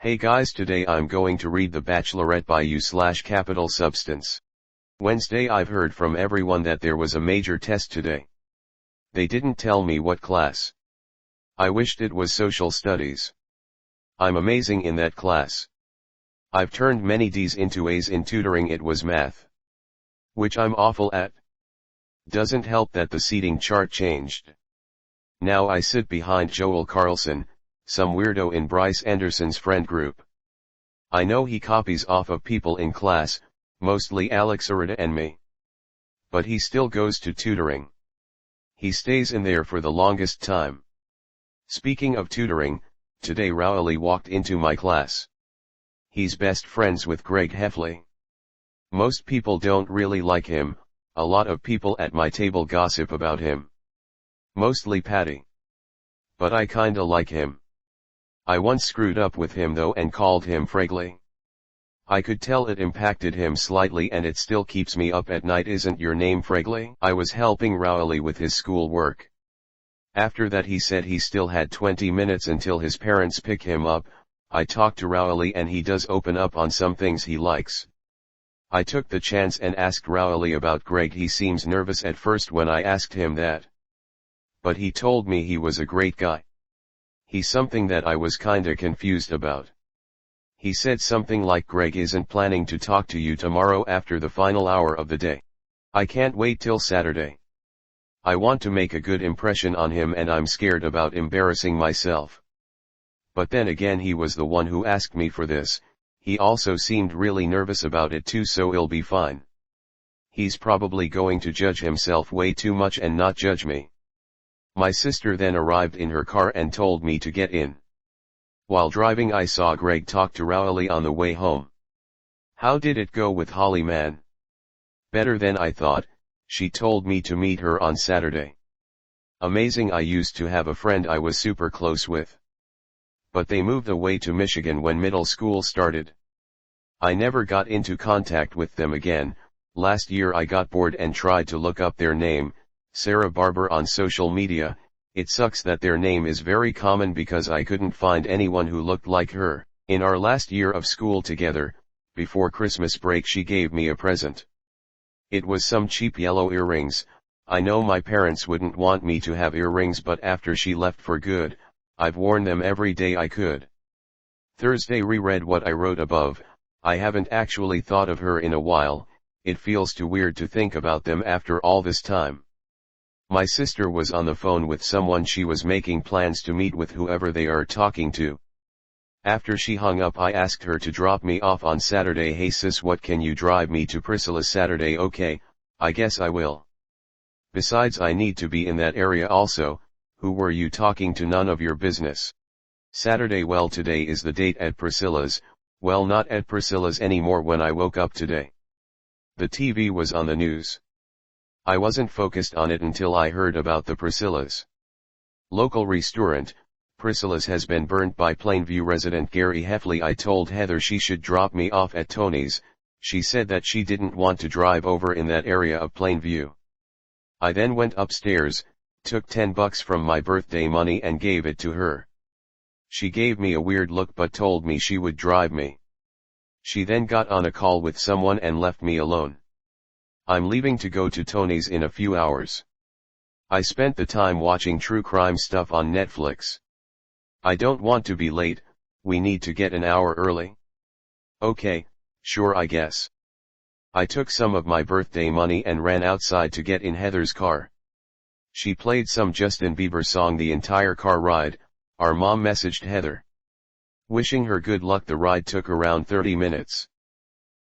Hey guys, today I'm going to read the Bachelorette by U/Capital Substance. Wednesday, I've heard from everyone that there was a major test today. They didn't tell me what class. I wished it was social studies. I'm amazing in that class. I've turned many D's into A's in tutoring. It was math, which I'm awful at. Doesn't help that the seating chart changed. Now I sit behind Joel Carlson, some weirdo in Bryce Anderson's friend group. I know he copies off of people in class, mostly Alex Arita and me. But he still goes to tutoring. He stays in there for the longest time. Speaking of tutoring, today Rowy walked into my class. He's best friends with Greg Heffley. Most people don't really like him. A lot of people at my table gossip about him. Mostly Patty. But I kinda like him. I once screwed up with him though and called him Fragley. I could tell it impacted him slightly and it still keeps me up at night. Isn't your name Fragley? I was helping Rowy with his school work. After that he said he still had 20 minutes until his parents pick him up. I talked to Rowy and he does open up on some things he likes. I took the chance and asked Rowy about Greg. He seems nervous at first when I asked him that. But he told me he was a great guy. He's something that I was kinda confused about. He said something like Greg isn't planning to talk to you tomorrow after the final hour of the day. I can't wait till Saturday. I want to make a good impression on him and I'm scared about embarrassing myself. But then again, he was the one who asked me for this. He also seemed really nervous about it too, so he'll be fine. He's probably going to judge himself way too much and not judge me. My sister then arrived in her car and told me to get in. While driving I saw Greg talk to Rowy on the way home. How did it go with Holly, man? Better than I thought. She told me to meet her on Saturday. Amazing. I used to have a friend I was super close with. But they moved away to Michigan when middle school started. I never got into contact with them again. Last year I got bored and tried to look up their name, Sarah Barber, on social media. It sucks that their name is very common because I couldn't find anyone who looked like her. In our last year of school together, before Christmas break, she gave me a present. It was some cheap yellow earrings. I know my parents wouldn't want me to have earrings, but after she left for good, I've worn them every day I could. Thursday reread what I wrote above. I haven't actually thought of her in a while. It feels too weird to think about them after all this time. My sister was on the phone with someone. She was making plans to meet with whoever they are talking to. After she hung up I asked her to drop me off on Saturday. Hey sis, what, can you drive me to Priscilla's Saturday? Okay, I guess I will. Besides, I need to be in that area also. Who were you talking to? None of your business. Saturday. Well, today is the date at Priscilla's. Well, not at Priscilla's anymore. When I woke up today, the TV was on the news. I wasn't focused on it until I heard about the Priscilla's. Local restaurant, Priscilla's, has been burnt by Plainview resident Gary Heffley. I told Heather she should drop me off at Tony's. She said that she didn't want to drive over in that area of Plainview. I then went upstairs, took $10 from my birthday money and gave it to her. She gave me a weird look but told me she would drive me. She then got on a call with someone and left me alone. I'm leaving to go to Tony's in a few hours. I spent the time watching true crime stuff on Netflix. I don't want to be late. We need to get an hour early. Okay, sure, I guess. I took some of my birthday money and ran outside to get in Heather's car. She played some Justin Bieber song the entire car ride. Our mom messaged Heather, wishing her good luck. The ride took around 30 minutes.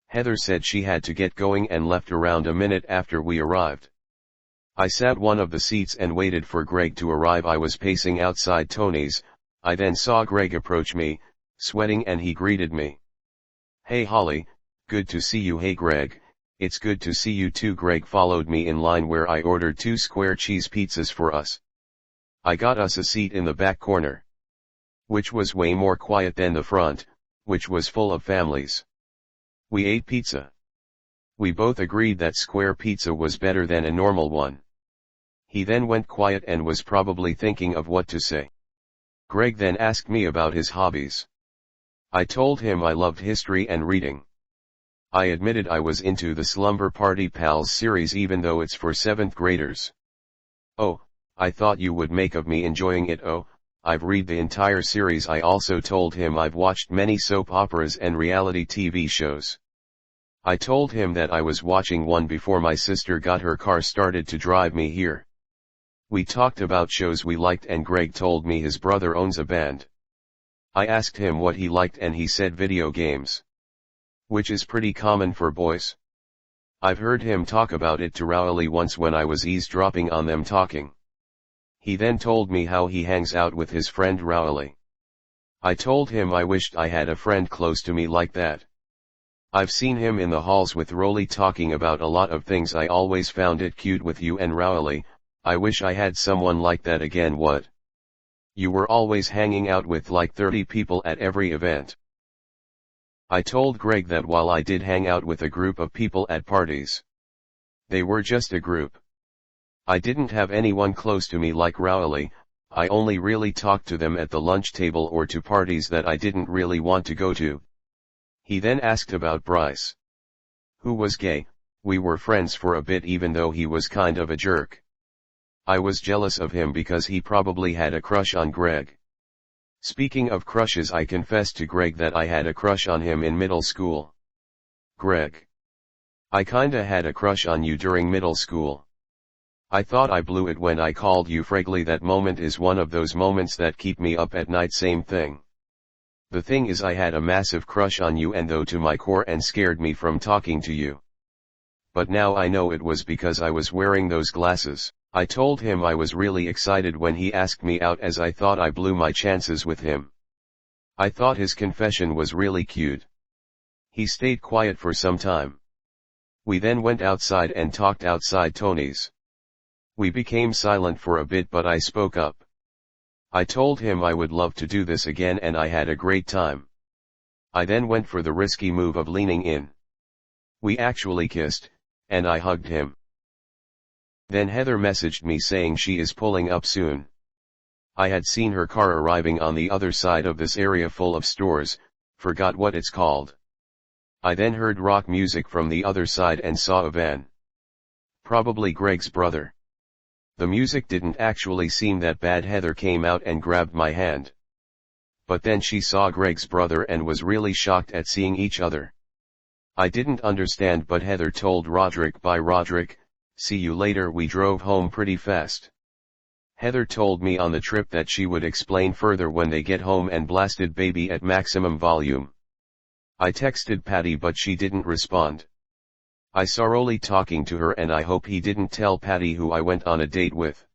Heather said she had to get going and left around a minute after we arrived. I sat one of the seats and waited for Greg to arrive. I was pacing outside Tony's. I then saw Greg approach me, sweating, and he greeted me. Hey Holly, good to see you. Hey Greg, it's good to see you too. Greg followed me in line where I ordered 2 square cheese pizzas for us. I got us a seat in the back corner, which was way more quiet than the front, which was full of families. We ate pizza. We both agreed that square pizza was better than a normal one. He then went quiet and was probably thinking of what to say. Greg then asked me about his hobbies. I told him I loved history and reading. I admitted I was into the Slumber Party Pals series even though it's for 7th graders. Oh, I thought you would make of me enjoying it. Oh, I've read the entire series. I also told him I've watched many soap operas and reality TV shows. I told him that I was watching one before my sister got her car started to drive me here. We talked about shows we liked and Greg told me his brother owns a band. I asked him what he liked and he said video games. Which is pretty common for boys. I've heard him talk about it to Rowy once when I was eavesdropping on them talking. He then told me how he hangs out with his friend Rowy. I told him I wished I had a friend close to me like that. I've seen him in the halls with Rowy talking about a lot of things. I always found it cute with you and Rowy. I wish I had someone like that again. What? You were always hanging out with like 30 people at every event. I told Greg that while I did hang out with a group of people at parties, they were just a group. I didn't have anyone close to me like Rowy. I only really talked to them at the lunch table or to parties that I didn't really want to go to. He then asked about Bryce, who was gay. We were friends for a bit even though he was kind of a jerk. I was jealous of him because he probably had a crush on Greg. Speaking of crushes, I confessed to Greg that I had a crush on him in middle school. Greg, I kinda had a crush on you during middle school. I thought I blew it when I called you Fragley. That moment is one of those moments that keep me up at night. Same thing. The thing is, I had a massive crush on you and though to my core and scared me from talking to you. But now I know it was because I was wearing those glasses. I told him I was really excited when he asked me out as I thought I blew my chances with him. I thought his confession was really cute. He stayed quiet for some time. We then went outside and talked outside Tony's. We became silent for a bit but I spoke up. I told him I would love to do this again and I had a great time. I then went for the risky move of leaning in. We actually kissed, and I hugged him. Then Heather messaged me saying she is pulling up soon. I had seen her car arriving on the other side of this area full of stores, forgot what it's called. I then heard rock music from the other side and saw a van. Probably Greg's brother. The music didn't actually seem that bad. Heather came out and grabbed my hand. But then she saw Greg's brother and was really shocked at seeing each other. I didn't understand but Heather told Roderick, "Bye Roderick, see you later." We drove home pretty fast. Heather told me on the trip that she would explain further when they get home and blasted Baby at maximum volume. I texted Patty but she didn't respond. I saw Roly talking to her and I hope he didn't tell Patty who I went on a date with.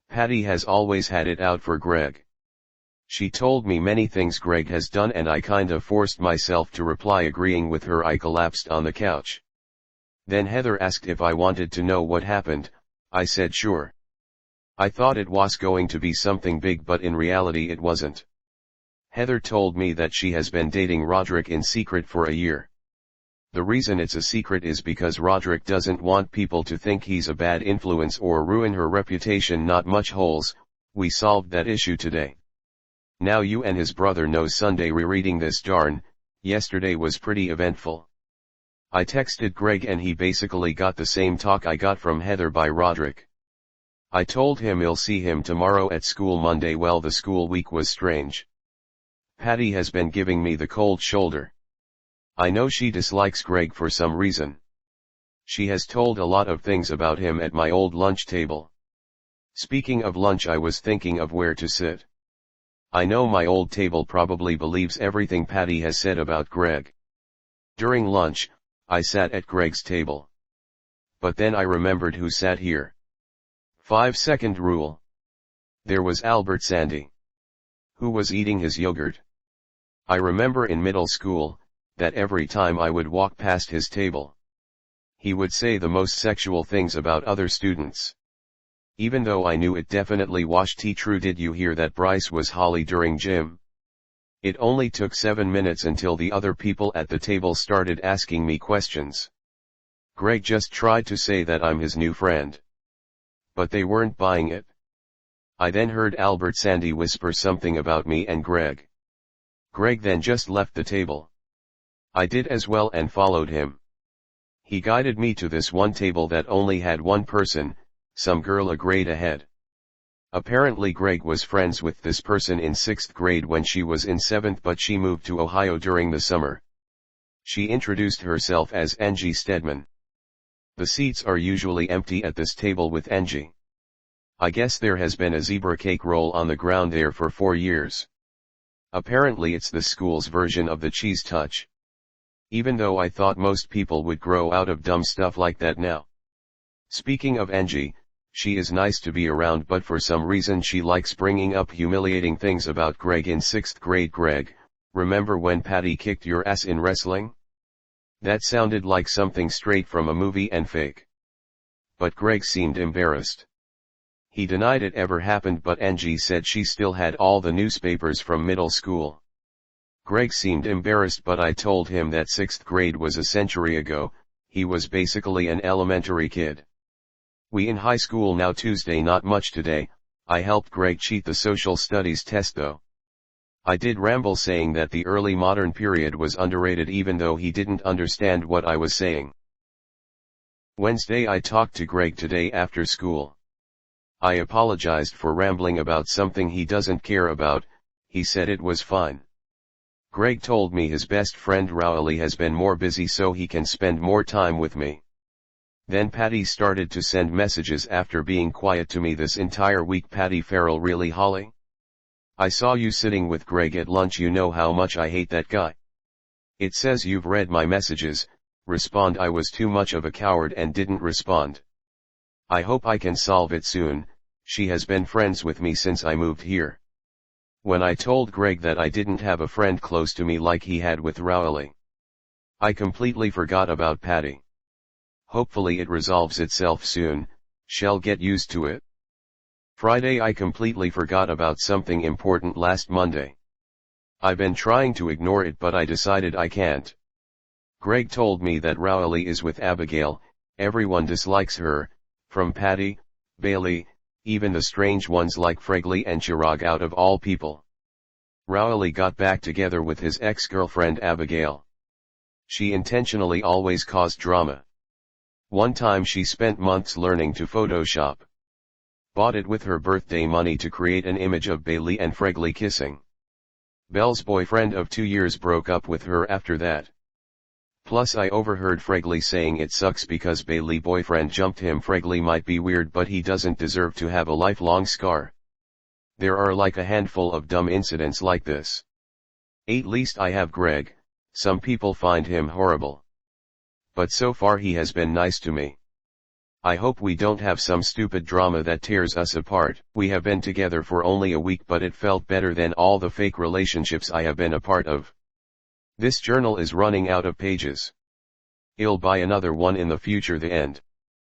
Patty has always had it out for Greg. She told me many things Greg has done and I kind of forced myself to reply agreeing with her. I collapsed on the couch. Then Heather asked if I wanted to know what happened. I said sure. I thought it was going to be something big but in reality it wasn't. Heather told me that she has been dating Roderick in secret for a year. The reason it's a secret is because Roderick doesn't want people to think he's a bad influence or ruin her reputation. Not much holes, we solved that issue today. Now you and his brother know. Sunday rereading this. Darn, yesterday was pretty eventful. I texted Greg and he basically got the same talk I got from Heather by Roderick. I told him I'll see him tomorrow at school Monday. Well, the school week was strange. Patty has been giving me the cold shoulder. I know she dislikes Greg for some reason. She has told a lot of things about him at my old lunch table. Speaking of lunch, I was thinking of where to sit. I know my old table probably believes everything Patty has said about Greg. During lunch, I sat at Greg's table. But then I remembered who sat here. 5-second rule. There was Albert Sandy. Who was eating his yogurt. I remember in middle school, that every time I would walk past his table, he would say the most sexual things about other students. Even though I knew it definitely was true. Did you hear that Bryce was Holly during gym? It only took 7 minutes until the other people at the table started asking me questions. Greg just tried to say that I'm his new friend. But they weren't buying it. I then heard Albert Sandy whisper something about me and Greg. Greg then just left the table. I did as well and followed him. He guided me to this one table that only had one person, some girl a grade ahead. Apparently Greg was friends with this person in 6th grade when she was in 7th, but she moved to Ohio during the summer. She introduced herself as Angie Stedman. The seats are usually empty at this table with Angie. I guess there has been a zebra cake roll on the ground there for 4 years. Apparently it's the school's version of the cheese touch. Even though I thought most people would grow out of dumb stuff like that now. Speaking of Angie, she is nice to be around, but for some reason she likes bringing up humiliating things about Greg in 6th grade. Greg, remember when Patty kicked your ass in wrestling? That sounded like something straight from a movie and fake. But Greg seemed embarrassed. He denied it ever happened, but Angie said she still had all the newspapers from middle school. Greg seemed embarrassed, but I told him that 6th grade was a century ago. He was basically an elementary kid. We in high school now. Tuesday, not much today. I helped Greg cheat the social studies test though. I did ramble saying that the early modern period was underrated, even though he didn't understand what I was saying. Wednesday, I talked to Greg today after school. I apologized for rambling about something he doesn't care about. He said it was fine. Greg told me his best friend Rowy has been more busy so he can spend more time with me. Then Patty started to send messages after being quiet to me this entire week. Patty Farrell, really Holly? I saw you sitting with Greg at lunch. You know how much I hate that guy. It says you've read my messages. Respond. I was too much of a coward and didn't respond. I hope I can solve it soon. She has been friends with me since I moved here. When I told Greg that I didn't have a friend close to me like he had with Rowy, I completely forgot about Patty. Hopefully it resolves itself soon. She'll get used to it. Friday, I completely forgot about something important last Monday. I've been trying to ignore it, but I decided I can't. Greg told me that Rowy is with Abigail. Everyone dislikes her, from Patty, Bailey, even the strange ones like Fregley and Chirag out of all people. Rowy got back together with his ex-girlfriend Abigail. She intentionally always caused drama. One time she spent months learning to Photoshop. Bought it with her birthday money to create an image of Bailey and Fregley kissing. Belle's boyfriend of 2 years broke up with her after that. Plus I overheard Fregley saying it sucks because Bailey boyfriend jumped him. Fregley might be weird, but he doesn't deserve to have a lifelong scar. There are like a handful of dumb incidents like this. At least I have Greg. Some people find him horrible. But so far he has been nice to me. I hope we don't have some stupid drama that tears us apart. We have been together for only a week, but it felt better than all the fake relationships I have been a part of. This journal is running out of pages. I'll buy another one in the future. The end.